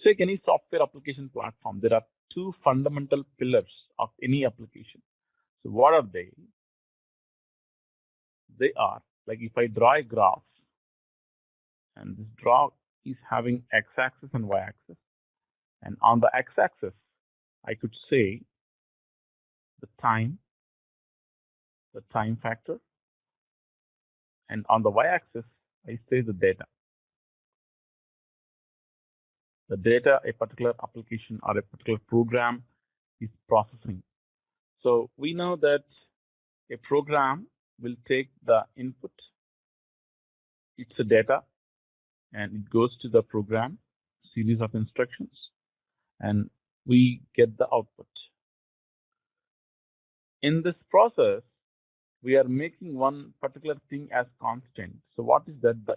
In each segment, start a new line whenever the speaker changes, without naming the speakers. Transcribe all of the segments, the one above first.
you take any software application platform, there are two fundamental pillars of any application. So what are they? They are, like if I draw a graph, and this graph is having x-axis and y-axis, and on the x-axis, I could say the time factor, and on the y-axis, I say the data a particular application or a particular program is processing. So we know that a program will take the input, it's a data, and it goes to the program, series of instructions, and we get the output. In this process, we are making one particular thing as constant. So what is that? The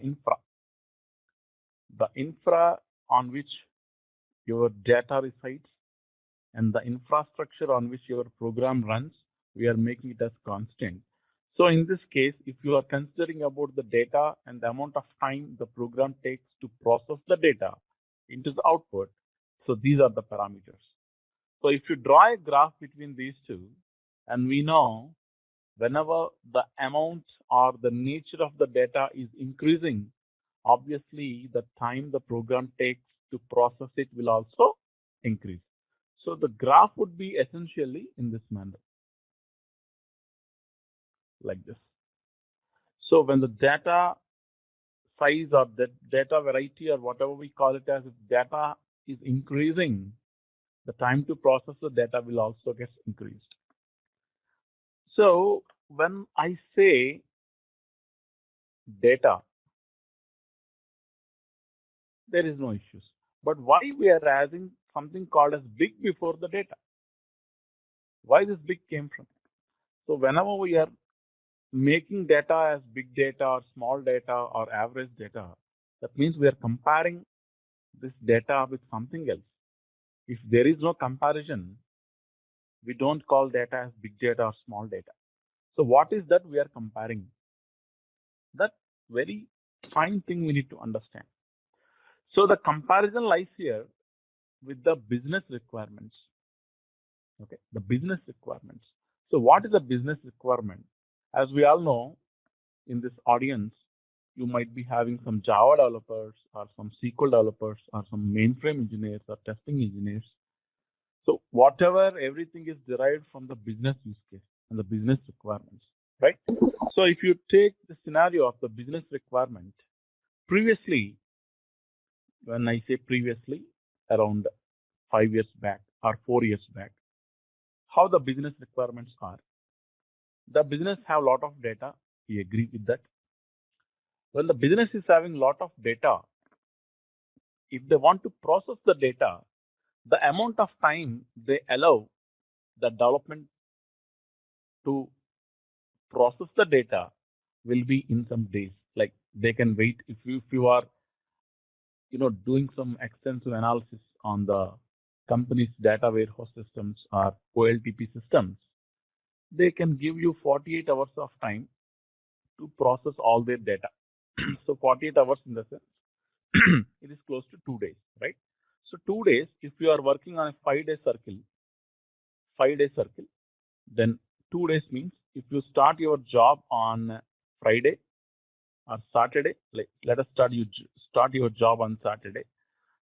infra on which your data resides and the infrastructure on which your program runs, we are making it as constant. So in this case, if you are considering about the data and the amount of time the program takes to process the data into the output, so these are the parameters. So if you draw a graph between these two, and we know whenever the amount or the nature of the data is increasing, obviously the time the program takes to process it will also increase. So the graph would be essentially in this manner, like this. So when the data size or the data variety or whatever we call it as, if data is increasing, the time to process the data will also get increased. So when I say data, there is no issues. But why we are adding something called as big before the data? Why this big came from? So whenever we are making data as big data or small data or average data, that means we are comparing this data with something else. If there is no comparison, we don't call data as big data or small data. So what is that we are comparing? That very fine thing we need to understand. So the comparison lies here with the business requirements. Okay, the business requirements. So what is a business requirement? As we all know, in this audience, you might be having some Java developers or some SQL developers or some mainframe engineers or testing engineers. So whatever, everything is derived from the business use case and the business requirements, right? So if you take the scenario of the business requirement, previously, when I say previously, around 5 years back or 4 years back, how the business requirements are. The business have a lot of data. We agree with that. When the business is having a lot of data, if they want to process the data, the amount of time they allow the development to process the data will be in some days. Like they can wait if you are doing some extensive analysis on the company's data warehouse systems or OLTP systems, they can give you 48 hours of time to process all their data. So 48 hours in the sense, it is close to 2 days, right? So 2 days, if you are working on a 5-day circle, then 2 days means if you start your job on Friday or Saturday, like let us start your job on Saturday.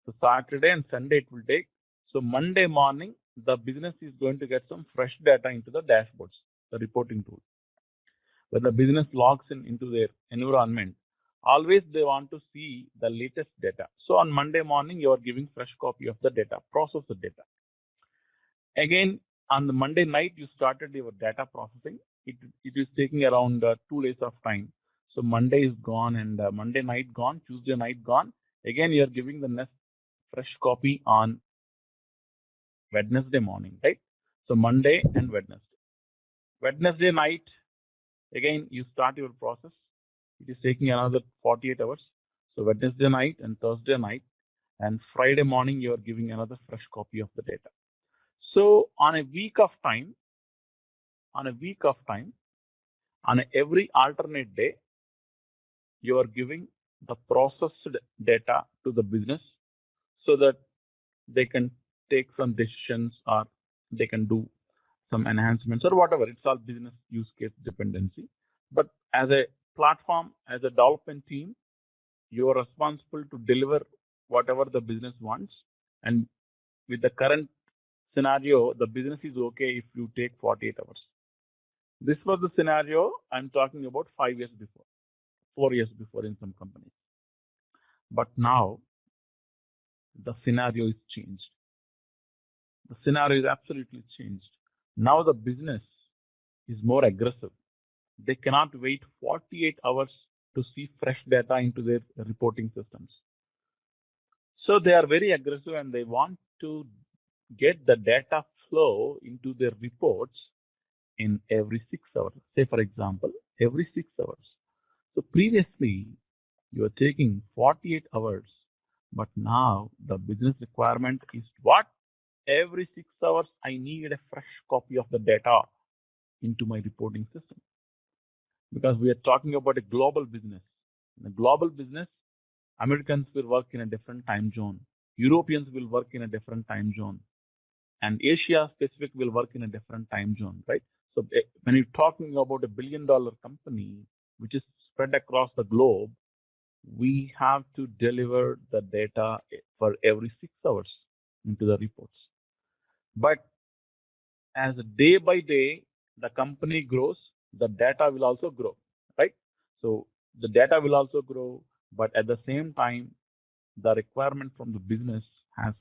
So Saturday and Sunday it will take. So Monday morning, the business is going to get some fresh data into the dashboards, the reporting tool. When the business logs into their environment, always they want to see the latest data. So on Monday morning, you are giving fresh copy of the data, process the data. Again, on the Monday night, you started your data processing. It is taking around 2 days of time. So Monday is gone and Monday night gone, Tuesday night gone. Again, you are giving the next fresh copy on Wednesday morning, right? So Monday and Wednesday. Wednesday night, again, you start your process. It is taking another 48 hours. So Wednesday night and Thursday night and Friday morning, you are giving another fresh copy of the data. So on a week of time, on every alternate day, you are giving the processed data to the business so that they can take some decisions, or they can do some enhancements or whatever. It's all business use case dependency. But as a platform, as a development team, you are responsible to deliver whatever the business wants. And with the current scenario, the business is okay if you take 48 hours. This was the scenario I'm talking about 5 years before, 4 years before in some companies. But now the scenario is changed. The scenario is absolutely changed. Now the business is more aggressive. They cannot wait 48 hours to see fresh data into their reporting systems. So they are very aggressive and they want to get the data flow into their reports in every 6 hours. Say, for example, every 6 hours. So previously, you were taking 48 hours, but now the business requirement is what? Every 6 hours, I need a fresh copy of the data into my reporting system. Because we are talking about a global business. In a global business, Americans will work in a different time zone. Europeans will work in a different time zone. And Asia Pacific will work in a different time zone, right? So when you're talking about $1 billion company, which is spread across the globe, we have to deliver the data for every 6 hours into the reports. But as day by day, the company grows, the data will also grow, right? So the data will also grow, but at the same time, the requirement from the business has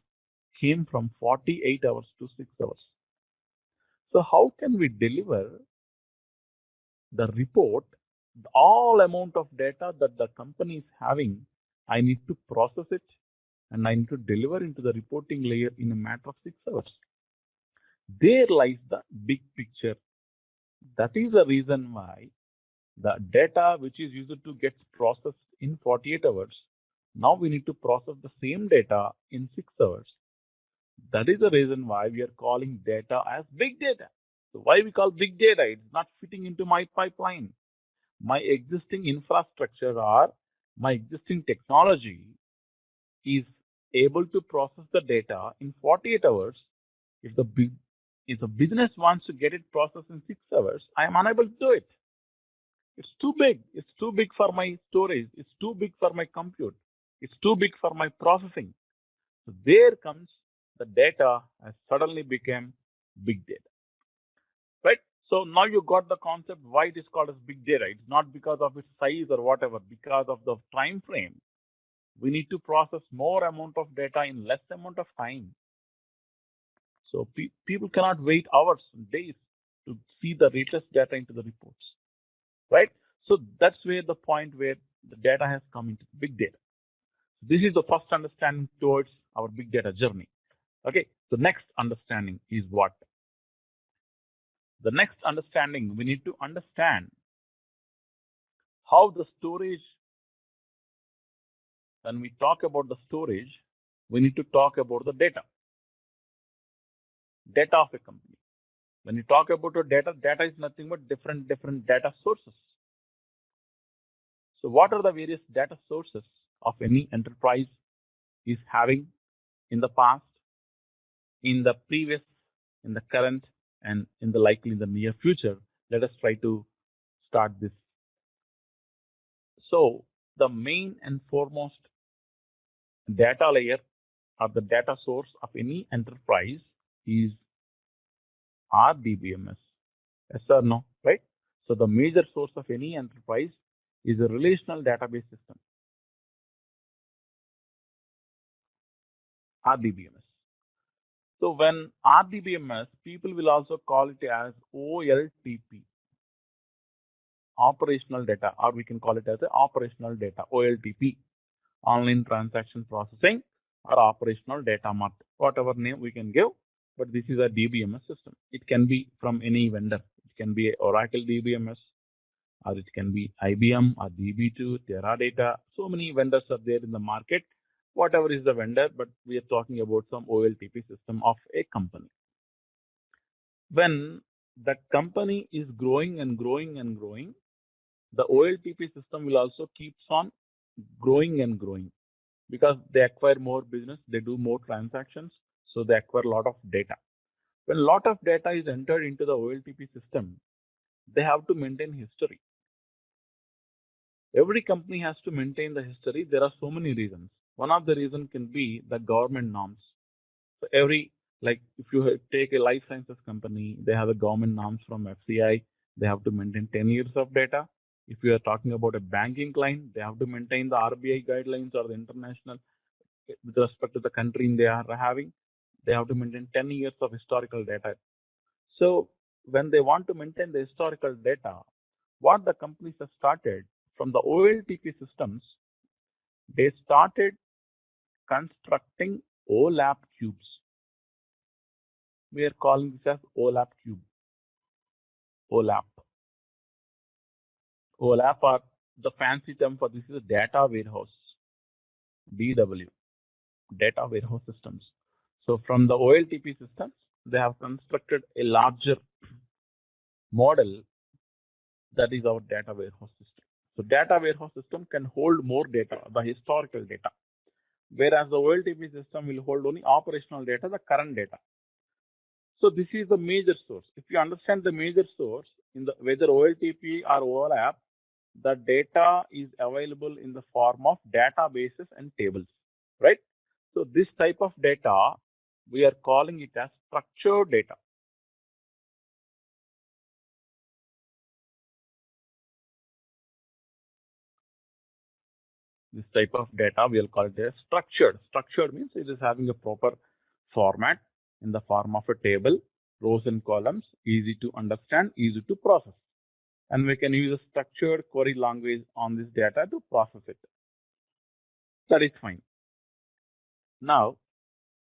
came from 48 hours to 6 hours. So how can we deliver the report, all amount of data that the company is having? I need to process it and I need to deliver into the reporting layer in a matter of 6 hours. There lies the big picture. That is the reason why the data which is used to get processed in 48 hours, now we need to process the same data in 6 hours. That is the reason why we are calling data as big data. So why we call big data? It's not fitting into my pipeline. My existing infrastructure or my existing technology is able to process the data in 48 hours. If the business wants to get it processed in 6 hours, I am unable to do it. It's too big. It's too big for my storage. It's too big for my compute. It's too big for my processing. So there comes the data has suddenly become big data, right? So now you got the concept why it is called as big data. It's not because of its size or whatever, because of the time frame. We need to process more amount of data in less amount of time. So people cannot wait hours and days to see the latest data into the reports, right? So that's where the point where the data has come into big data. This is the first understanding towards our big data journey. Okay, the next understanding is what? The next understanding, we need to understand how the storage, when we talk about the storage, we need to talk about the data of a company. When you talk about the data is nothing but different data sources. So what are the various data sources of any enterprise is having in the past, in the previous, in the current, and in the near future? Let us try to start this. So the main and foremost data layer or the data source of any enterprise is RDBMS. Yes or no, right? So the major source of any enterprise is a relational database system, RDBMS. So when RDBMS, people will also call it as OLTP, operational data, or we can call it as a operational data, OLTP, online transaction processing or operational data mart, whatever name we can give, but this is a DBMS system. It can be from any vendor. It can be Oracle DBMS, or it can be IBM or DB2, Teradata. So many vendors are there in the market. Whatever is the vendor, but we are talking about some OLTP system of a company. When that company is growing and growing and growing, the OLTP system will also keeps on growing and growing. because they acquire more business, they do more transactions, so they acquire a lot of data. When a lot of data is entered into the OLTP system, they have to maintain history. Every company has to maintain the history. There are so many reasons. One of the reasons can be the government norms. So if you take a life sciences company, they have a government norms from FCI. They have to maintain 10 years of data. If you are talking about a banking client, they have to maintain the RBI guidelines or the international with respect to the country they are having. They have to maintain 10 years of historical data. So when they want to maintain the historical data, what the companies have started from the OLTP systems, they started constructing OLAP cubes. We are calling this as OLAP cube. OLAP. OLAP are the fancy term for this is a data warehouse. DW. Data warehouse systems. So from the OLTP systems, they have constructed a larger model that is our data warehouse system. So data warehouse system can hold more data, the historical data, whereas the OLTP system will hold only operational data, the current data. So this is the major source. If you understand the major source in the whether OLTP or OLAP, the data is available in the form of databases and tables, right? So this type of data, we are calling it as structured data. This type of data, we'll call it as structured. Structured means it is having a proper format in the form of a table, rows and columns, easy to understand, easy to process. And we can use a structured query language on this data to process it. That is fine. Now,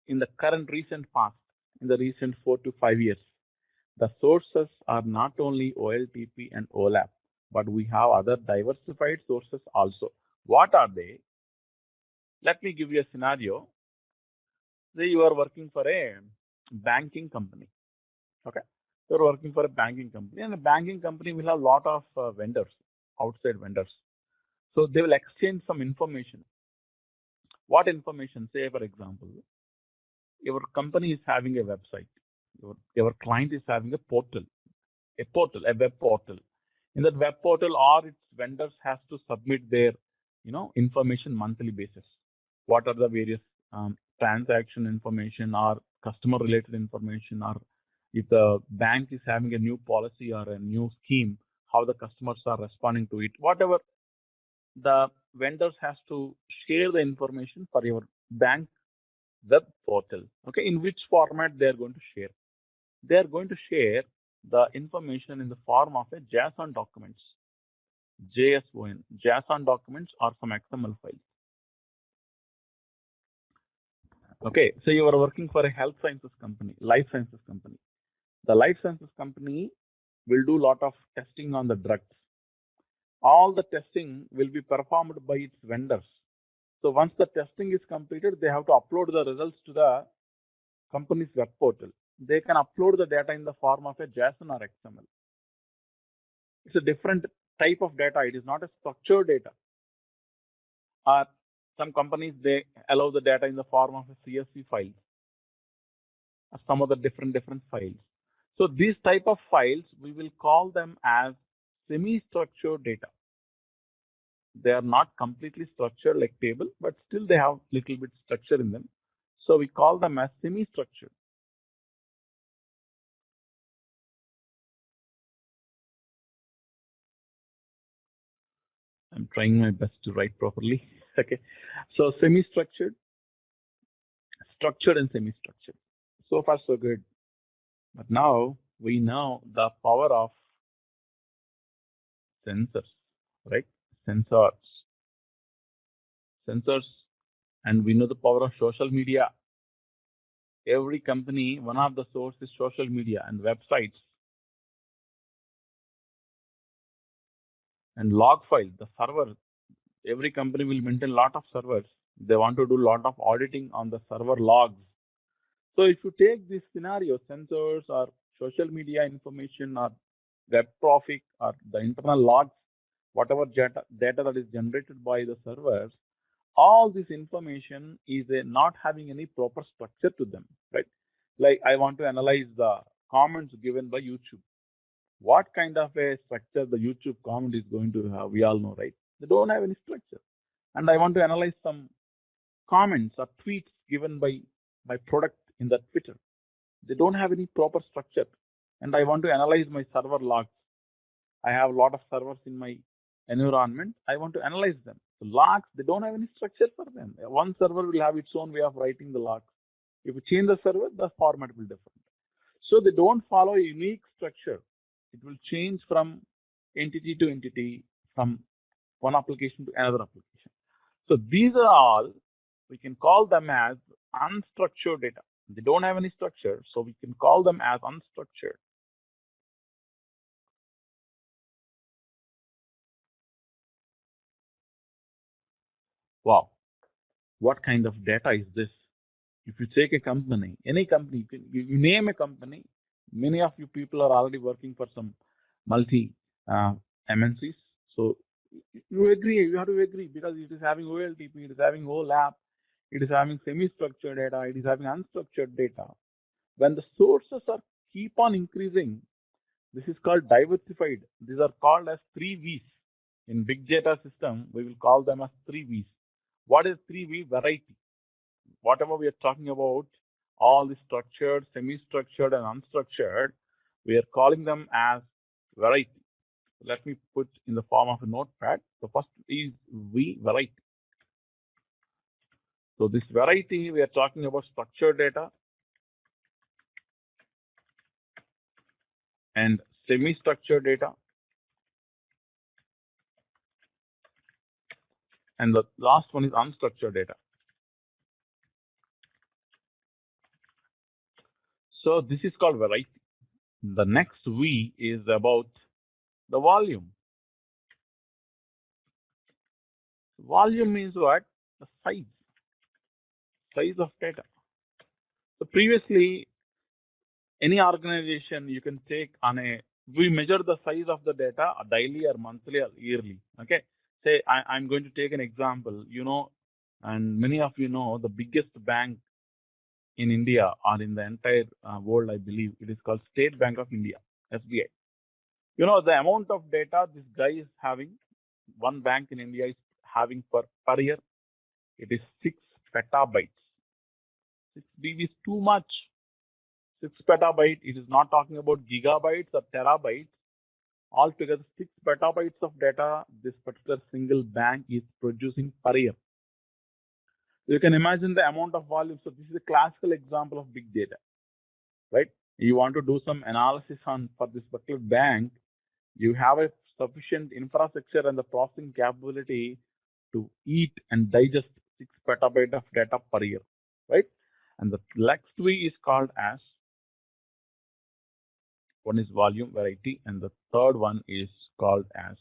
in the current recent past, in the recent 4 to 5 years, the sources are not only OLTP and OLAP, but we have other diversified sources also. What are they? Let me give you a scenario. Say you are working for a banking company. Okay. You're working for a banking company, and a banking company will have a lot of vendors, outside vendors. So they will exchange some information. What information? Say, for example, your company is having a website. Your client is having a web portal. In that web portal, all its vendors has to submit their, information monthly basis. What are the various transaction information or customer related information, or if the bank is having a new policy or a new scheme, how the customers are responding to it. Whatever the vendors has to share the information for your bank web portal. Okay, in which format they are going to share? They are going to share the information in the form of a JSON documents. JSON. JSON documents are some XML files. Okay, so you are working for a health sciences company, life sciences company. The life sciences company will do a lot of testing on the drugs. All the testing will be performed by its vendors. So once the testing is completed, they have to upload the results to the company's web portal. They can upload the data in the form of a JSON or XML. It's a different type of data. It is not a structured data. Some companies, they allow the data in the form of a CSV file, or some other different files. So these type of files, we will call them as semi-structured data. They are not completely structured like table, but still they have little bit structure in them. So we call them as semi-structured. I'm trying my best to write properly. Okay, so semi-structured, structured and semi-structured. So far so good. But now we know the power of sensors, right? Sensors, and we know the power of social media. Every company, one of the sources is social media and websites. And log file, the server. Every company will maintain a lot of servers. They want to do a lot of auditing on the server logs. So if you take this scenario, sensors or social media information or web traffic or the internal logs, whatever data that is generated by the servers, all this information is not having any proper structure to them, right? Like I want to analyze the comments given by YouTube. What kind of a structure the YouTube comment is going to have? We all know, right? They don't have any structure. And I want to analyze some comments or tweets given by my product in that Twitter. They don't have any proper structure. And I want to analyze my server logs. I have a lot of servers in my environment. I want to analyze them. The logs, they don't have any structure for them. One server will have its own way of writing the logs. If you change the server, the format will be different. So they don't follow a unique structure. It will change from entity to entity, from one application to another application. So these are all, we can call them as unstructured data. They don't have any structure, so we can call them as unstructured. Wow, what kind of data is this? If you take a company, any company, you name a company, many of you people are already working for some multi MNCs. So you agree, you have to agree, because it is having OLTP, it is having OLAP, it is having semi-structured data, it is having unstructured data. When the sources are keep on increasing, this is called diversified. These are called as 3Vs. In big data system, we will call them as 3Vs. What is 3V? Variety. Whatever we are talking about, all the structured, semi-structured, and unstructured, we are calling them as variety. Let me put in the form of a notepad. The first is V, variety. So this variety, we are talking about structured data and semi-structured data. And the last one is unstructured data. So this is called variety. The next V is about the volume. Volume means what? The size of data. So previously, any organization you can take on we measure the size of the data daily or monthly or yearly. Okay. Say I'm going to take an example, and many of you know the biggest bank in India or in the entire world, I believe it is called State Bank of India, SBI. The amount of data this guy is having, one bank in India is having per year, it is 6 petabytes. 6 GB is too much. 6 petabyte, it is not talking about gigabytes or terabytes. Altogether, 6 petabytes of data this particular single bank is producing per year. You can imagine the amount of volume. So this is a classical example of big data, right? You want to do some analysis for this particular bank, you have a sufficient infrastructure and the processing capability to eat and digest 6 petabyte of data per year, right? And the next V is called as, one is volume, variety, and the third one is called as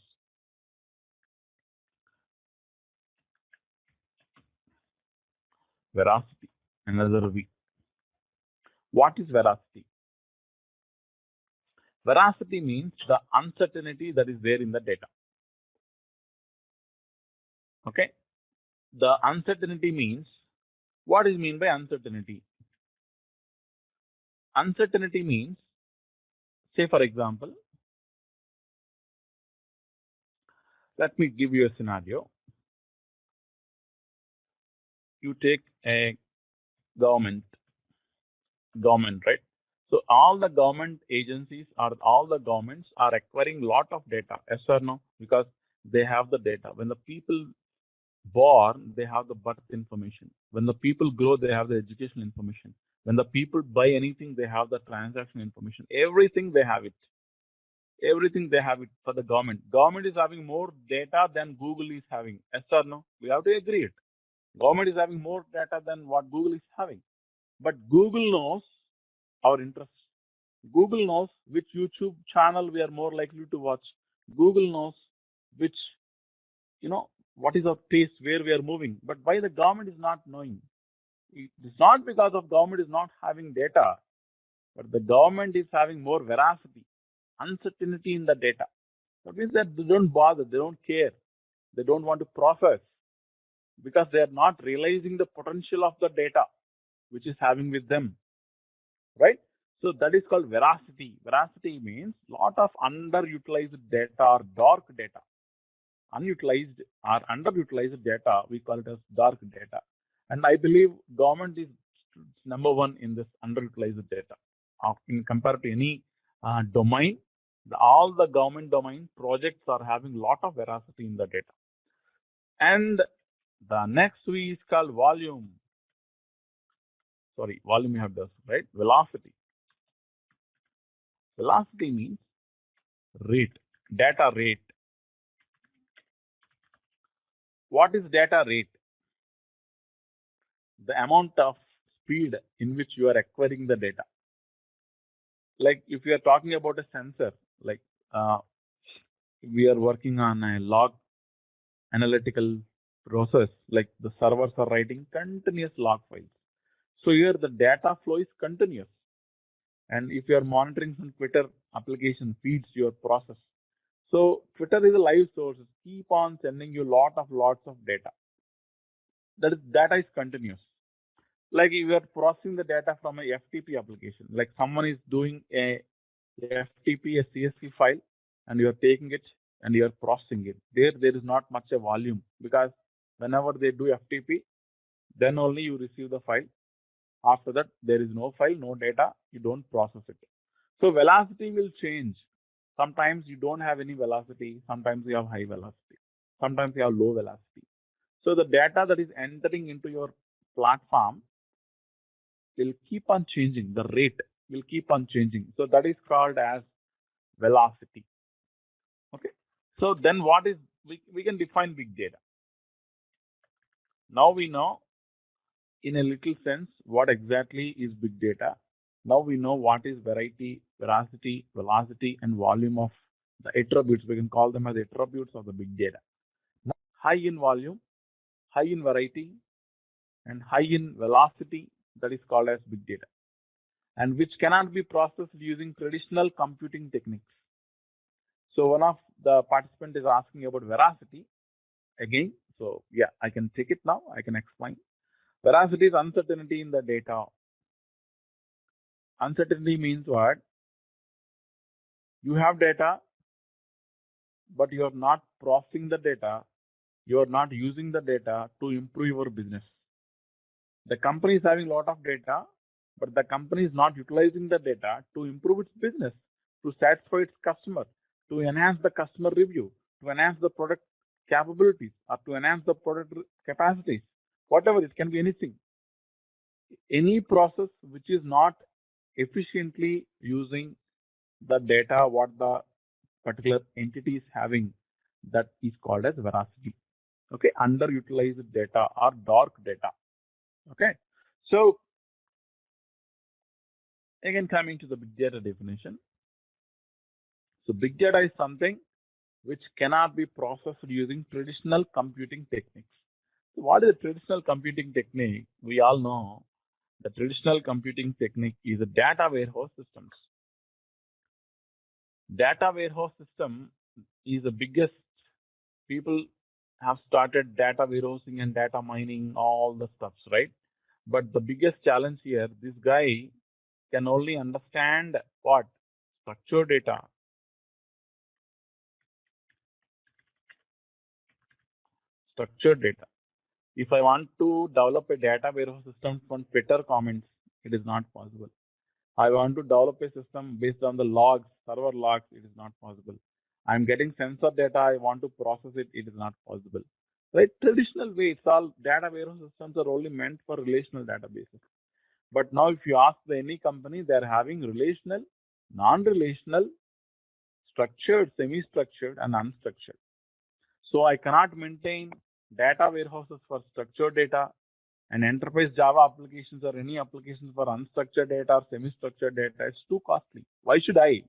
veracity, another V. What is veracity? Veracity means the uncertainty that is there in the data. Okay? The uncertainty means, what is mean by uncertainty? Uncertainty means, say for example, let me give you a scenario. You take a government, right? So all the government agencies or all the governments are acquiring lot of data, yes or no? Because they have the data. When the people born, they have the birth information. When the people grow, they have the educational information. When the people buy anything, they have the transaction information. Everything they have it. Everything they have it for the government. Government is having more data than Google is having. Yes or no? We have to agree it. Government is having more data than what Google is having. But Google knows our interests. Google knows which YouTube channel we are more likely to watch. Google knows which, what is our taste, where we are moving. But why the government is not knowing? It is not because of government is not having data, but the government is having more veracity, uncertainty in the data. That means that they don't bother, they don't care, they don't want to process. because they are not realizing the potential of the data which is having with them, right? So that is called veracity. Veracity means lot of underutilized data or dark data. Unutilized or underutilized data, we call it as dark data. And I believe government is number one in this underutilized data. In compared to any domain, all the government domain projects are having lot of veracity in the data. And the next V is called volume. Sorry, volume you have this, right? Velocity. Velocity means rate, data rate. What is data rate? The amount of speed in which you are acquiring the data. Like if you are talking about a sensor, like we are working on a log analytical process, like the servers are writing continuous log files. So here the data flow is continuous. And if you are monitoring some Twitter application feeds your process. So Twitter is a live source, keep on sending you lots of data. Data is continuous. Like if you are processing the data from a FTP application, like someone is doing a FTP, a CSV file, and you are taking it and you are processing it. There is not much a volume, because whenever they do FTP, then only you receive the file. After that, there is no file, no data, you don't process it. So velocity will change. Sometimes you don't have any velocity, sometimes you have high velocity, sometimes you have low velocity. So the data that is entering into your platform will keep on changing. The rate will keep on changing. So that is called as velocity. Okay. So then what is, we can define big data. Now we know in a little sense what exactly is big data. Now we know what is veracity, velocity, and volume of the attributes. We can call them as attributes of the big data. Now, high in volume, high in variety, and high in velocity, that is called as big data, and which cannot be processed using traditional computing techniques. So one of the participants is asking about veracity again. So yeah, I can take it now. I can explain. Veracity is uncertainty in the data. Uncertainty means what? You have data, but you are not processing the data. You are not using the data to improve your business. The company is having a lot of data, but the company is not utilizing the data to improve its business, to satisfy its customer, to enhance the customer review, to enhance the product capabilities, or to enhance the product capacities. Whatever, it can be anything. Any process which is not efficiently using the data what the particular entity is having, that is called as veracity. Okay, underutilized data or dark data. Okay, so again coming to the big data definition. So big data is something which cannot be processed using traditional computing techniques. So what is a traditional computing technique? We all know the traditional computing technique is a data warehouse systems. Data warehouse system is the biggest. People have started data warehousing and data mining, all the stuffs, right? But the biggest challenge here, this guy can only understand what? Structured data. Structured data. If I want to develop a data warehouse system from Twitter comments, it is not possible. I want to develop a system based on the logs, server logs, it is not possible. I'm getting sensor data, I want to process it, it is not possible. Right? Traditional way, it's all data warehouse systems are only meant for relational databases. But now if you ask any company, they are having relational, non-relational, structured, semi-structured, and unstructured. So I cannot maintain data warehouses for structured data and enterprise Java applications or any applications for unstructured data or semi-structured data. It's too costly. Why should I?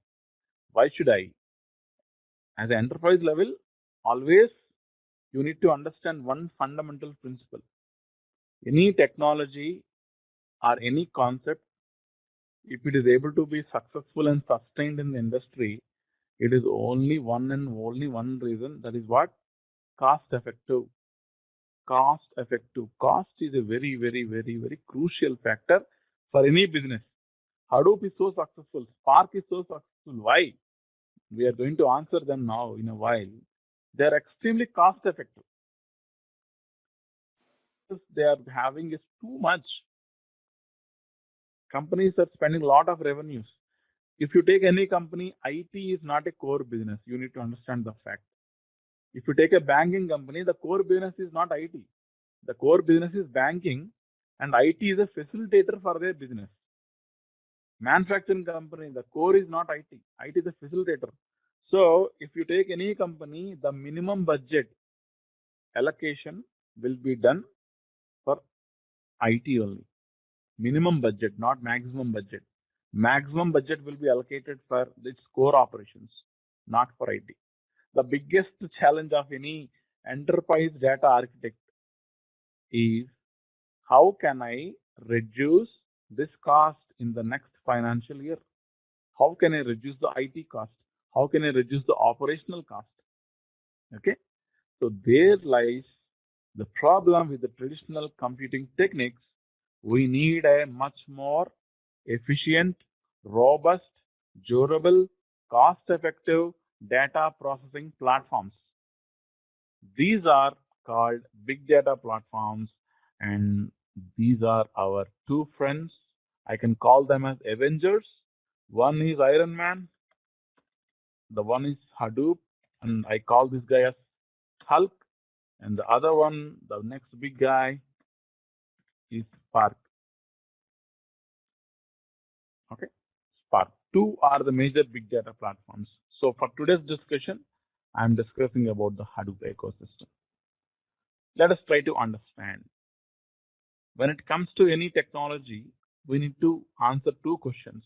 Why should I? As an enterprise level, always you need to understand one fundamental principle. Any technology or any concept, if it is able to be successful and sustained in the industry, it is only one and only one reason. That is what? Cost effective. cost effective. Cost is a very, very, very, very crucial factor for any business. Hadoop is so successful. Spark is so successful. Why? We are going to answer them now in a while. They are extremely cost effective. They are having is too much. Companies are spending a lot of revenues. If you take any company, IT is not a core business. You need to understand the fact. If you take a banking company, the core business is not IT. The core business is banking, and IT is a facilitator for their business. Manufacturing company, the core is not IT. IT is a facilitator. So if you take any company, the minimum budget allocation will be done for IT only. Minimum budget, not maximum budget. Maximum budget will be allocated for its core operations, not for IT. The biggest challenge of any enterprise data architect is how can I reduce this cost in the next financial year? How can I reduce the IT cost? How can I reduce the operational cost? Okay, so there lies the problem with the traditional computing techniques. We need a much more efficient, robust, durable, cost-effective data processing platforms. These are called big data platforms, and these are our two friends. I can call them as Avengers. One is Iron Man, the one is Hadoop, and I call this guy as Hulk, and the other one, the next big guy, is Spark. Okay, Spark. Two are the major big data platforms. So for today's discussion, I'm discussing about the Hadoop ecosystem. Let us try to understand. When it comes to any technology, we need to answer two questions.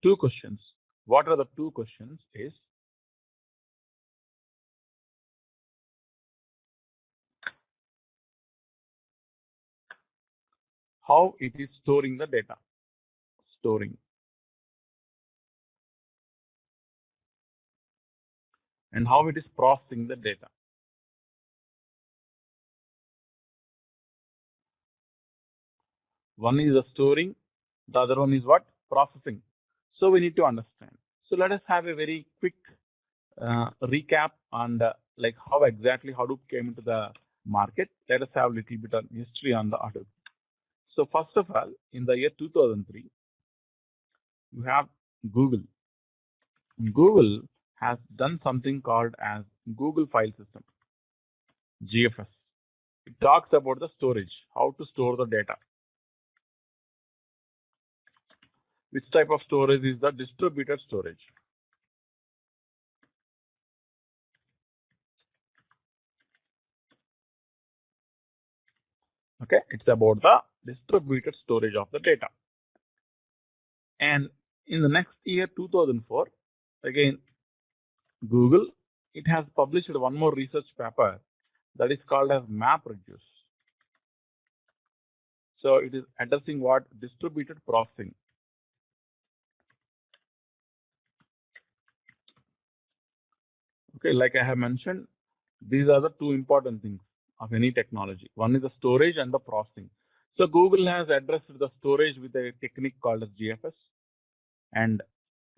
Two questions. What are the two questions? Is how it is storing the data. Storing. And how it is processing the data. One is the storing, the other one is what? Processing. So we need to understand. So let us have a very quick recap on like how exactly Hadoop came into the market. Let us have a little bit of history on the Hadoop. So first of all, in the year 2003, you have Google. Google has done something called as Google File System, GFS. It talks about the storage, how to store the data. Which type of storage is the distributed storage? Okay, it's about the distributed storage of the data. And in the next year, 2004, again, Google, it has published one more research paper that is called as MapReduce. So it is addressing what? Distributed processing. Okay, like I have mentioned, these are the two important things of any technology. One is the storage and the processing. So Google has addressed the storage with a technique called as GFS and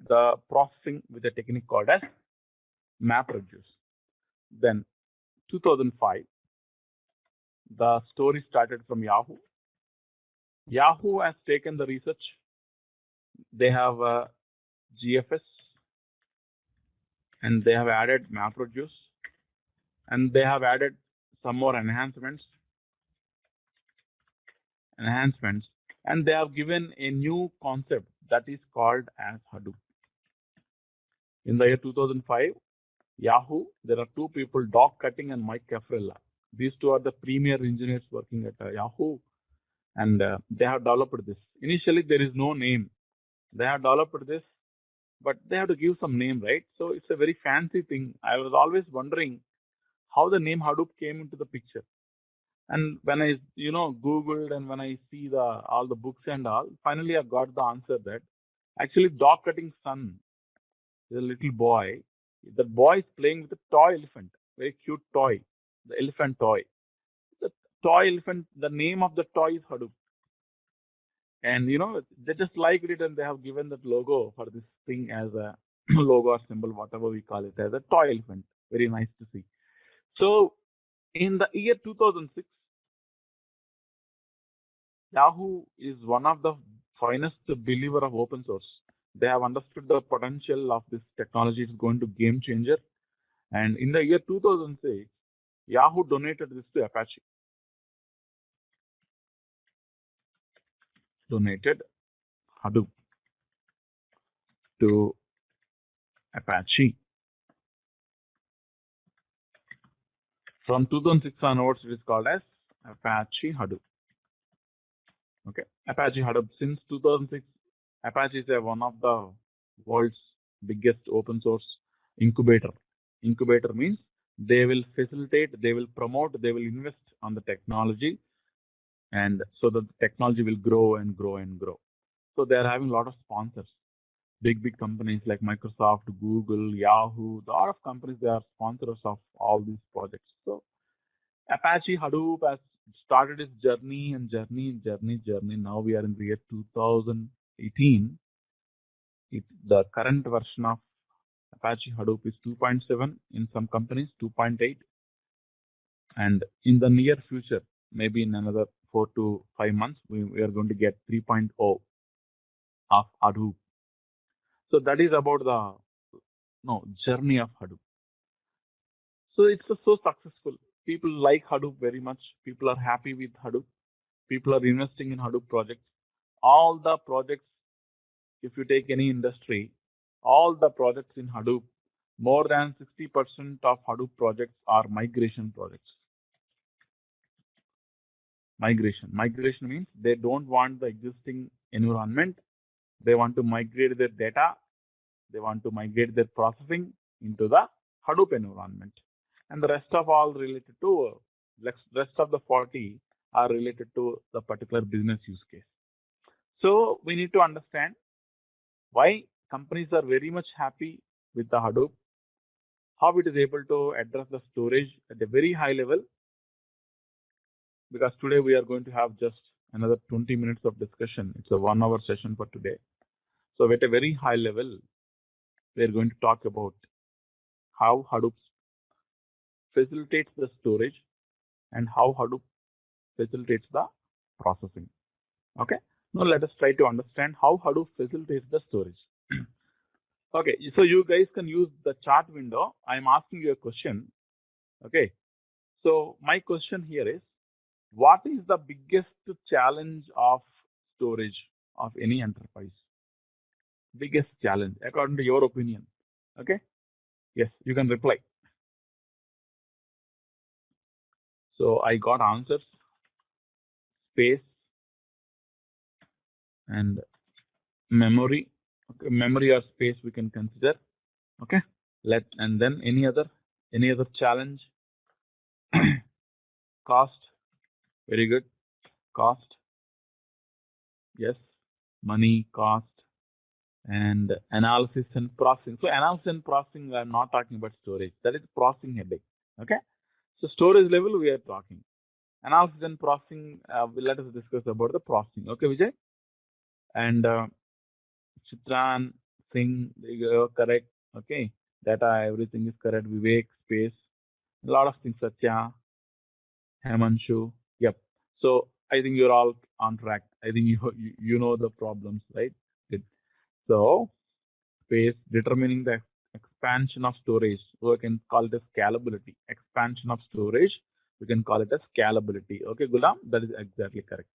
the processing with a technique called as MapReduce. Then 2005, the story started from Yahoo. Yahoo has taken the research. They have GFS and they have added MapReduce and they have added some more enhancements and they have given a new concept that is called as Hadoop. In the year 2005, Yahoo, there are two people, Doc Cutting and Mike Cafarella. These two are the premier engineers working at Yahoo, and they have developed this. Initially, there is no name. They have developed this, but they have to give some name, right? So it's a very fancy thing. I was always wondering how the name Hadoop came into the picture. And when I, Googled and when I see all the books and all, finally I got the answer that actually Doc Cutting's son is a little boy. That boy is playing with a toy elephant, very cute toy, the elephant toy. The toy elephant, the name of the toy is Hadoop. And they just liked it and they have given that logo for this thing as a logo or symbol, whatever we call it, as a toy elephant. Very nice to see. So in the year 2006, Yahoo is one of the finest believer of open source. They have understood the potential of this technology is going to game changer. And in the year 2006, Yahoo donated this to Apache. Donated Hadoop to Apache. From 2006 onwards, it is called as Apache Hadoop. Okay, Apache Hadoop. Since 2006, Apache is one of the world's biggest open source incubator. Incubator means they will facilitate, they will promote, they will invest on the technology, and so that the technology will grow and grow and grow. So they are having a lot of sponsors. Big companies like Microsoft, Google, Yahoo, a lot of companies, they are sponsors of all these projects. So Apache Hadoop has started its journey. Now we are in the year 2018. The current version of Apache Hadoop is 2.7, in some companies 2.8. And in the near future, maybe in another 4 to 5 months, we are going to get 3.0 of Hadoop. So that is about the journey of Hadoop. So it's so successful. People like Hadoop very much. People are happy with Hadoop. People are investing in Hadoop projects. All the projects, if you take any industry, all the projects in Hadoop, more than 60% of Hadoop projects are migration projects. Migration means they don't want the existing environment. They want to migrate their data. They want to migrate their processing into the Hadoop environment. And the rest of all related to, rest of the 40 are related to the particular business use case. So we need to understand why companies are very much happy with the Hadoop, how it is able to address the storage at a very high level, because today we are going to have just another 20 minutes of discussion. It's a 1 hour session for today. So at a very high level, we are going to talk about how Hadoop facilitates the storage and how Hadoop facilitates the processing. Okay. Now let us try to understand how Hadoop facilitates the storage. Okay. So you guys can use the chat window. I'm asking you a question. Okay. So my question here is, what is the biggest challenge of storage of any enterprise? Biggest challenge according to your opinion. Okay. Yes, you can reply. So I got answers. Space and memory. Okay, memory or space we can consider. Okay. And then any other challenge? Cost. Very good. Cost. Yes. Money, cost, and analysis and processing. So analysis and processing, I'm not talking about storage. That is processing headache. Okay. So storage level we are talking. Analysis and processing, let us discuss about the processing. Okay, Vijay? And Chitran, Singh, correct. Okay. Data, everything is correct. Vivek, space, a lot of things. Satya, Hemanshu. Yep. So I think you're all on track. I think you know the problems, right? Good. So space, determining the expansion of storage. So we can call it as scalability. Expansion of storage, we can call it as scalability. Okay, Gulam, that is exactly correct.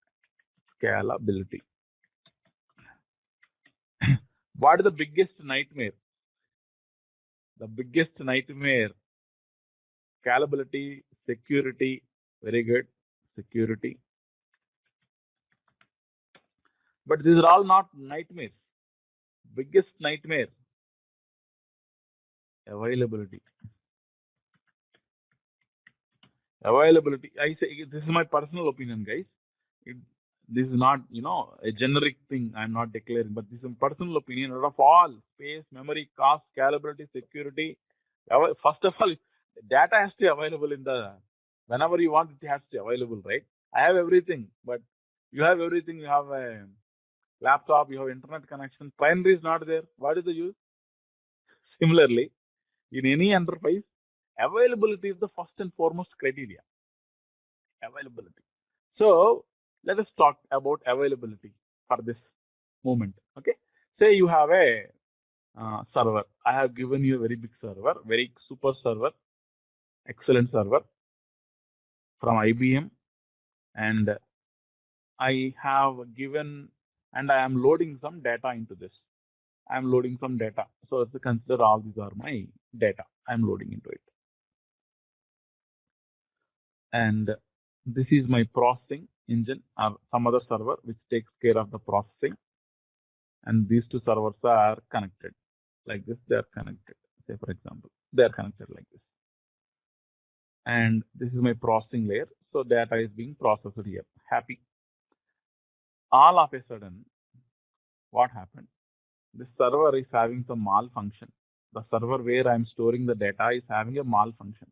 Scalability. What is the biggest nightmare? The biggest nightmare. Scalability, security. Very good. Security. But these are all not nightmares. Biggest nightmare. Availability. Availability. I say this is my personal opinion, guys. This is not, a generic thing I'm not declaring, but this is a personal opinion. Out of all, space, memory, cost, scalability, security. First of all, data has to be available in the Whenever you want, it has to be available, right? I have everything, but you have everything. You have a laptop, you have internet connection. Primary is not there. What is the use? Similarly, in any enterprise, availability is the first and foremost criteria. Availability. So let us talk about availability for this moment. Okay. Say you have a server. I have given you a very big server, very super server, excellent server from IBM, and I have given, and I am loading some data into this. I am loading some data. So to consider all these are my data. I am loading into it. And this is my processing engine or some other server which takes care of the processing. And these two servers are connected like this. They are connected. Say for example, they are connected like this. And this is my processing layer. So data is being processed here. Happy. All of a sudden, what happened? This server is having some malfunction. The server where I'm storing the data is having a malfunction.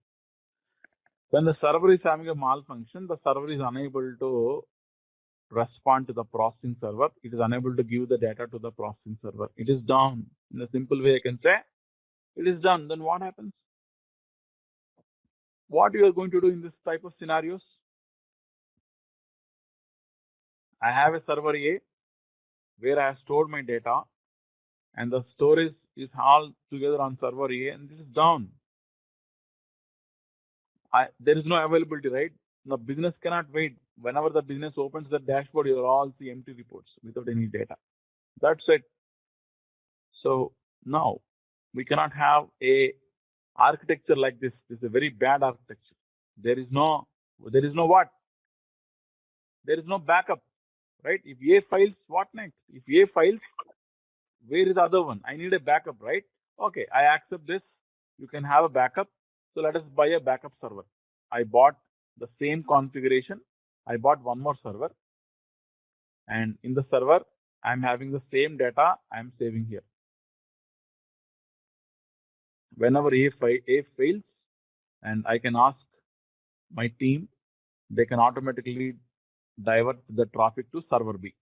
When the server is having a malfunction, the server is unable to respond to the processing server. It is unable to give the data to the processing server. It is down. In a simple way, I can say it is done. Then what happens? What you are going to do in this type of scenarios? I have a server A where I have stored my data, and the storage is all together on server A, and this is down. There is no availability, right? The business cannot wait. Whenever the business opens the dashboard, you will all see empty reports without any data. That's it. So now we cannot have a architecture like this. This is a very bad architecture. There is no what? There is no backup, right? If A fails, what next? If A fails, where is the other one? I need a backup, right? Okay, I accept this. You can have a backup. So let us buy a backup server. I bought the same configuration. I bought one more server. And in the server, I'm having the same data I'm saving here. Whenever A fails, and I can ask my team, they can automatically divert the traffic to server B.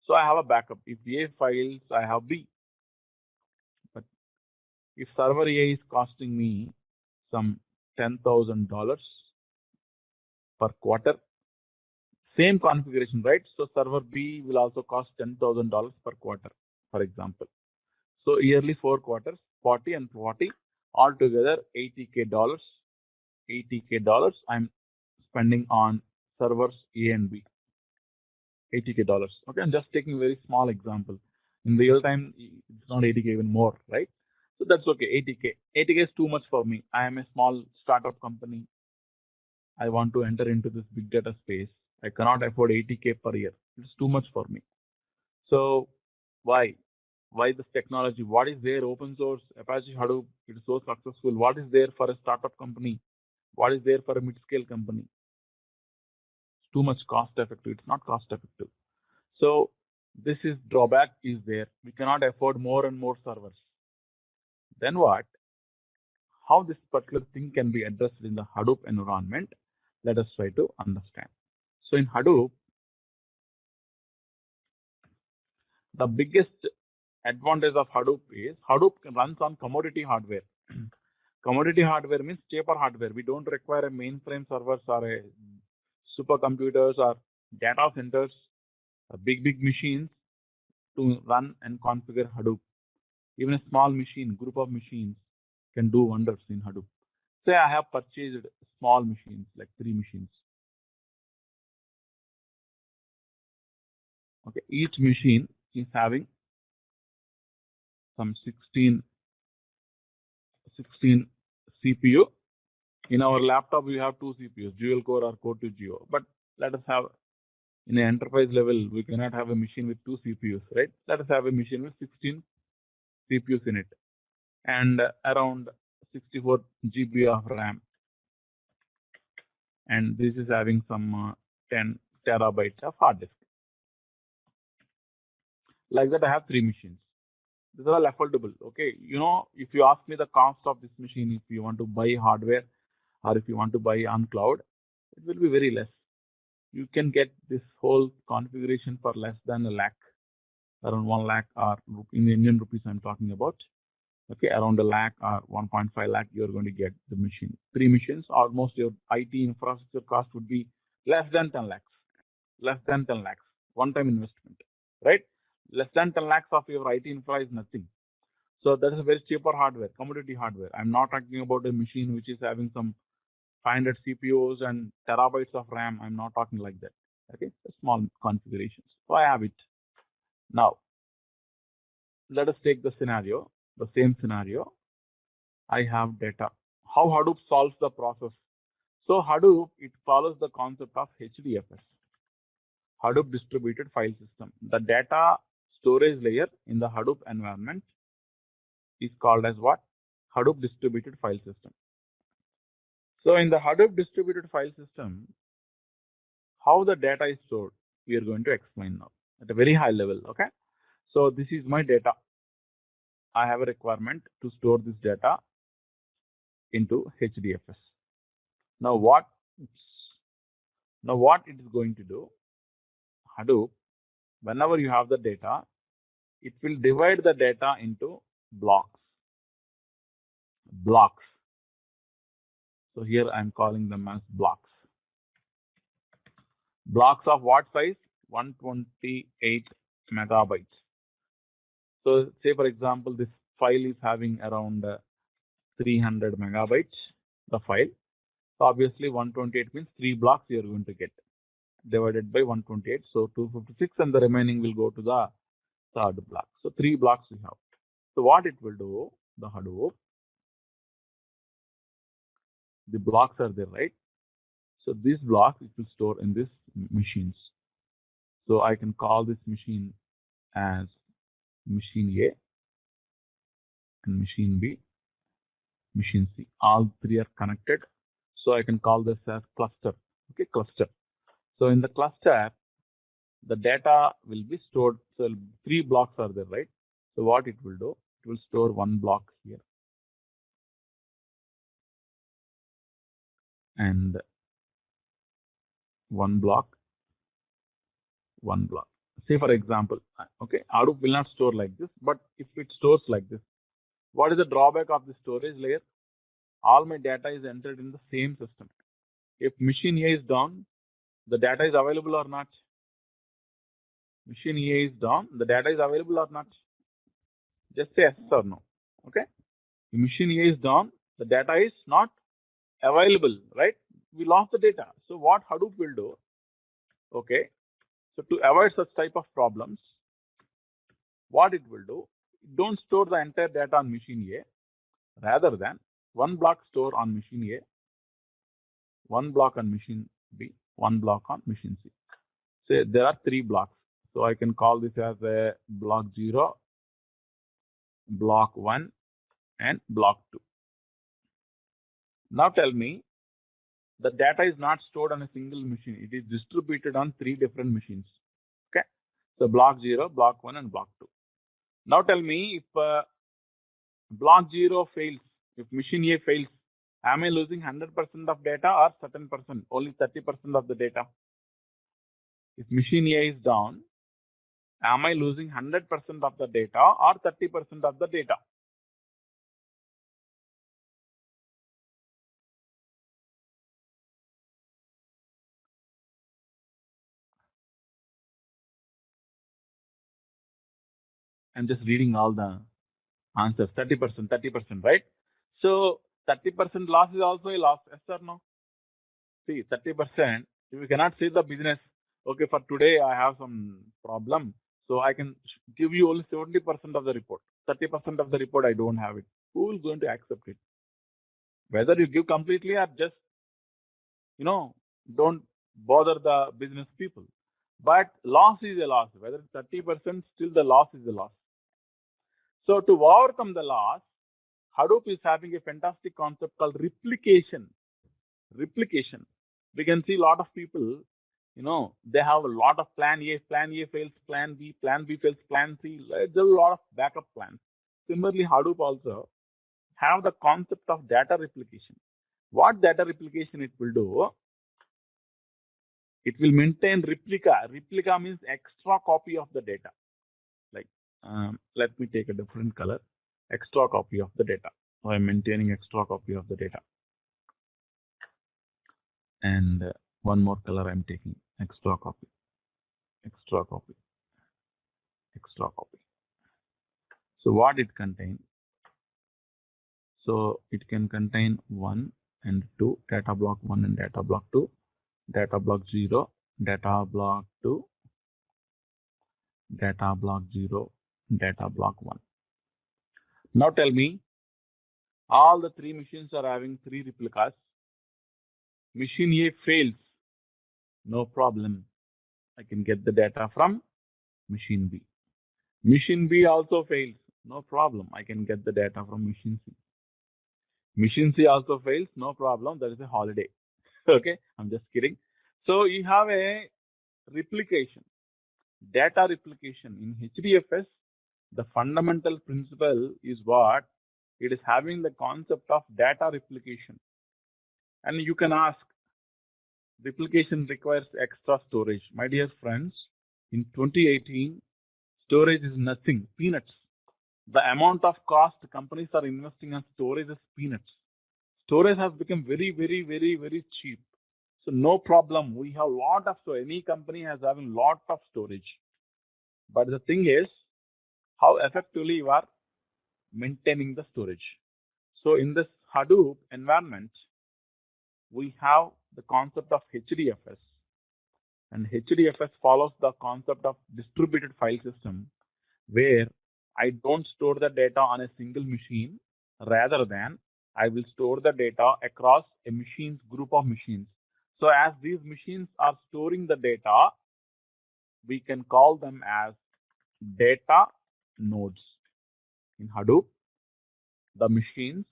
So I have a backup. If A fails, I have B. But if server A is costing me some $10,000 per quarter, same configuration, right? So server B will also cost $10,000 per quarter, for example. So yearly 4 quarters, 40 and 40, altogether $80K. $80K I'm spending on servers A and B. $80K. Okay, I'm just taking a very small example. In real time, it's not 80K, even more, right? So that's okay. 80K. 80K is too much for me. I am a small startup company. I want to enter into this big data space. I cannot afford 80K per year. It's too much for me. So why? Why this technology? What is there? Open source, Apache Hadoop, it is so successful. What is there for a startup company? What is there for a mid-scale company? It's too much cost effective. It's not cost effective. So this is drawback is there. We cannot afford more and more servers. Then what? How this particular thing can be addressed in the Hadoop environment? Let us try to understand. So in Hadoop, the biggest advantage of Hadoop is Hadoop runs on commodity hardware. Commodity hardware means cheaper hardware. We don't require a mainframe servers or a supercomputers or data centers, big machines to run and configure Hadoop. Even a small machine, group of machines can do wonders in Hadoop. Say I have purchased small machines, like 3 machines. Okay, each machine is having some 16 CPU. In our laptop, we have 2 CPUs, dual core or core 2 Duo. But let us have, in an enterprise level, we cannot have a machine with 2 CPUs, right? Let us have a machine with 16 CPUs in it and around 64 GB of RAM. And this is having some 10 terabytes of hard disk. Like that, I have 3 machines. These are all affordable. Okay, you know, if you ask me the cost of this machine, if you want to buy hardware or if you want to buy on cloud, It will be very less. You can get this whole configuration for less than a lakh, around 1 lakh, or in Indian rupees I'm talking about. Okay, around a lakh or 1.5 lakh, you're going to get the machine. 3 machines, almost your IT infrastructure cost would be less than 10 lakhs. Less than 10 lakhs, one-time investment, right? Less than 10 lakhs of your IT infra is nothing. So that is a very cheaper hardware, commodity hardware. I'm not talking about a machine which is having some 500 CPUs and terabytes of RAM. I'm not talking like that. Okay, small configurations. So I have it. Now, let us take the scenario, the same scenario. I have data. How Hadoop solves the process? So Hadoop, it follows the concept of HDFS, Hadoop Distributed File System. The data storage layer in the Hadoop environment is called as what? Hadoop Distributed File System. So in the Hadoop Distributed File System, how the data is stored, we are going to explain now at a very high level. Okay. So this is my data. I have a requirement to store this data into HDFS. Now what it is going to do? Hadoop, whenever you have the data, it will divide the data into blocks. Blocks. So here I'm calling them as blocks. Blocks of what size? 128 megabytes. So say for example, this file is having around 300 megabytes, the file. So obviously 128 means 3 blocks you are going to get divided by 128. So 256 and the remaining will go to the third block. So 3 blocks we have. So what it will do, the Hadoop, the blocks are there, right? So these blocks it will store in these machines. So I can call this machine as machine A and machine B, machine C. All three are connected. So I can call this as cluster. Okay, cluster. So in the cluster, the data will be stored. So 3 blocks are there, right? So what it will do, it will store 1 block here and 1 block, 1 block. Say for example, okay, Hadoop will not store like this, but if it stores like this, what is the drawback of the storage layer? All my data is entered in the same system. If machine A is down, the data is available or not? Machine A is down, the data is available or not? Just say yes or no. Okay. If machine A is down, the data is not available, right? We lost the data. So what Hadoop will do? Okay. So to avoid such type of problems, what it will do? Don't store the entire data on machine A. Rather than 1 block store on machine A, 1 block on machine B, 1 block on machine C. Say there are 3 blocks. So I can call this as a block 0, block 1, and block 2. Now tell me, the data is not stored on a single machine. It is distributed on 3 different machines. Okay. So block 0, block 1, and block 2. Now tell me, if block 0 fails, if machine A fails, am I losing 100% of data or certain percent, only 30% of the data? If machine A is down, am I losing 100% of the data or 30% of the data? I'm just reading all the answers. 30%, right? So 30% loss is also a loss, yes or no? See, 30%, if you cannot say the business, okay, for today I have some problem, so I can give you only 70% of the report. 30% of the report I don't have it. Who is going to accept it? Whether you give completely or just, don't bother the business people. But loss is a loss. Whether it's 30%, still the loss is a loss. So to overcome the loss, Hadoop is having a fantastic concept called replication. Replication. We can see a lot of people, they have a lot of plan A fails, plan B fails, plan C. There's a lot of backup plans. Similarly, Hadoop also have the concept of data replication. What data replication it will do? It will maintain replica. Replica means extra copy of the data. Like, let me take a different color. Extra copy of the data. So I'm maintaining extra copy of the data. And one more color I'm taking. Extra copy. Extra copy. Extra copy. So what it contains? So it can contain 1 and 2, data block 1 and data block 2, data block 0, data block 2, data block 0, data block 1. Now tell me, all the 3 machines are having 3 replicas. Machine A fails. No problem. I can get the data from machine B. Machine B also fails. No problem. I can get the data from machine C. Machine C also fails. No problem. That is a holiday. Okay, I'm just kidding. So you have a replication, data replication. In HDFS, the fundamental principle is what? It is having the concept of data replication. And you can ask, replication requires extra storage. My dear friends, in 2018, storage is nothing, peanuts. The amount of cost companies are investing on storage is peanuts. Storage has become very cheap. So no problem. We have lot of, so any company has having lot of storage. But the thing is, how effectively you are maintaining the storage. So in this Hadoop environment, we have the concept of HDFS. And HDFS follows the concept of distributed file system, where I don't store the data on a single machine, rather than I will store the data across a machine's group of machines. So as these machines are storing the data, we can call them as data nodes. In Hadoop, the machines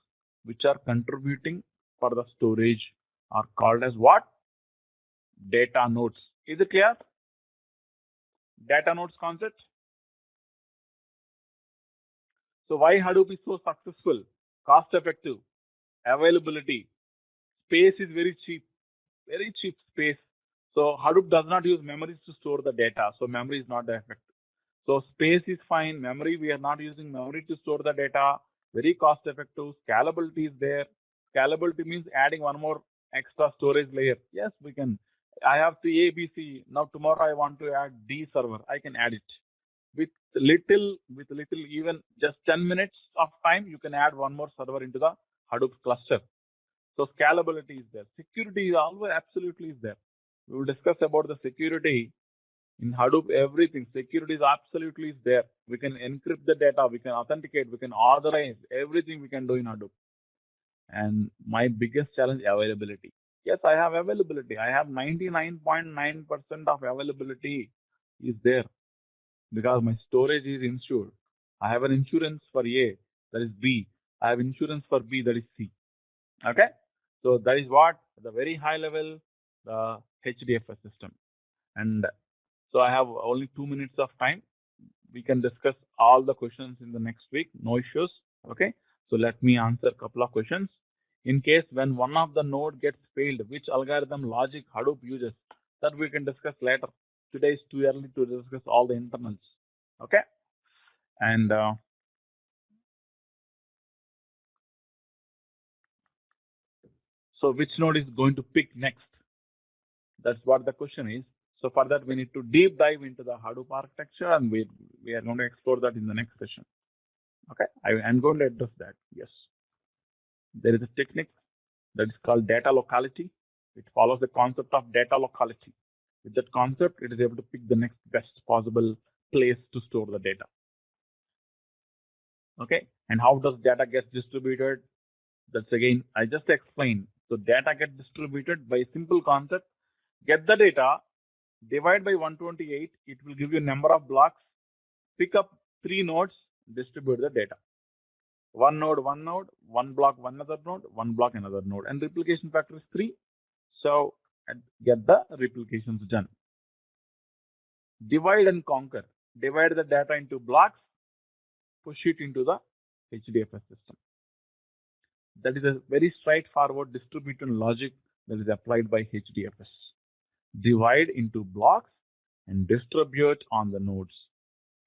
which are contributing for the storage are called as what? Data nodes. Is it clear? Data nodes concept. So why Hadoop is so successful? Cost effective, availability, space is very cheap space. So Hadoop does not use memories to store the data. So memory is not the effect. So space is fine. Memory, we are not using memory to store the data. Very cost effective. Scalability is there. Scalability means adding one more extra storage layer. Yes, we can. I have the A, B, C. Now tomorrow I want to add D server. I can add it. With little, even just 10 minutes of time, you can add one more server into the Hadoop cluster. So scalability is there. Security is always absolutely is there. We will discuss about the security in Hadoop. Everything security is absolutely is there. We can encrypt the data, we can authenticate, we can authorize, everything we can do in Hadoop. And my biggest challenge, availability. Yes, I have availability. I have 99.9% of availability is there, because my storage is insured. I have an insurance for A, that is B. I have insurance for B, that is C. Okay, so that is what the very high level, the HDFS system. And so I have only 2 minutes of time. We can discuss all the questions in the next week. No issues. Okay, so let me answer a couple of questions. In case when one of the node gets failed, which algorithm logic Hadoop uses? That we can discuss later. Today is too early to discuss all the internals. Okay, and so which node is going to pick next? That's what the question is. So for that, we need to deep dive into the Hadoop architecture, and we are going to explore that in the next session. Okay, I'm going to address that. Yes, there is a technique that is called data locality. It follows the concept of data locality. With that concept, it is able to pick the next best possible place to store the data. Okay, and how does data get distributed? That's again, I just explained. So data gets distributed by a simple concept. Get the data, divide by 128, it will give you a number of blocks. Pick up 3 nodes, distribute the data. One node, one block, one other node, one block, another node. And replication factor is 3. So get the replications done. Divide and conquer. Divide the data into blocks, push it into the HDFS system. That is a very straightforward distribution logic that is applied by HDFS. divide into blocks, and distribute on the nodes.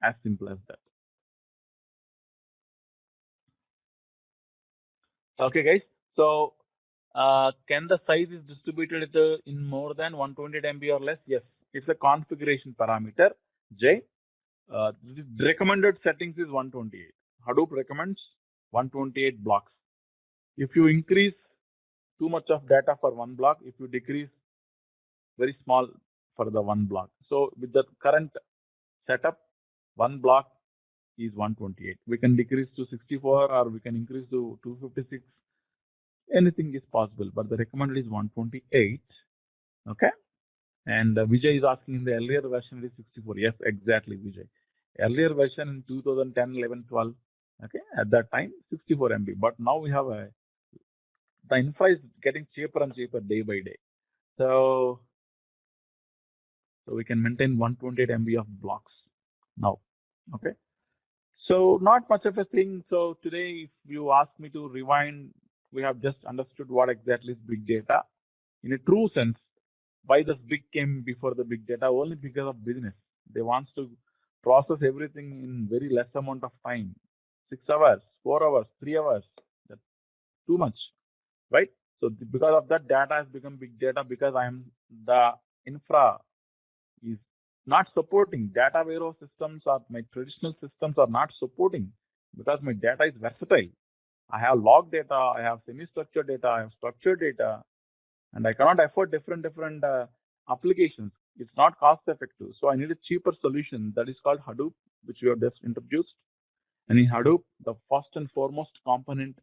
As simple as that. Okay, guys. So, can the size is distributed in more than 128 MB or less? Yes. It's a configuration parameter. J. The recommended settings is 128. Hadoop recommends 128 blocks. If you increase too much of data for one block, if you decrease very small for the one block. So with the current setup, one block is 128. We can decrease to 64 or we can increase to 256. Anything is possible, but the recommended is 128. Okay. And Vijay is asking in the earlier version it is 64. Yes, exactly, Vijay. Earlier version in 2010, 11, 12. Okay. At that time, 64 MB. But now we have the infra is getting cheaper and cheaper day by day. So we can maintain 128 MB of blocks now. Okay. So not much of a thing. So today, if you ask me to rewind, we have just understood what exactly is big data. In a true sense, why this big came before the big data? Only because of business. They want to process everything in very less amount of time. 6 hours, 4 hours, 3 hours. That's too much, right? So because of that, data has become big data because the infra is not supporting data warehouse systems or my traditional systems are not supporting because my data is versatile. I have log data, I have semi-structured data, I have structured data, and I cannot afford different applications. It's not cost effective. So I need a cheaper solution that is called Hadoop, which we have just introduced. And in Hadoop, the first and foremost component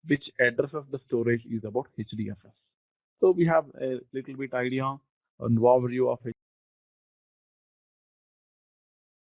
which addresses the storage is about HDFS. So we have a little bit idea, an overview of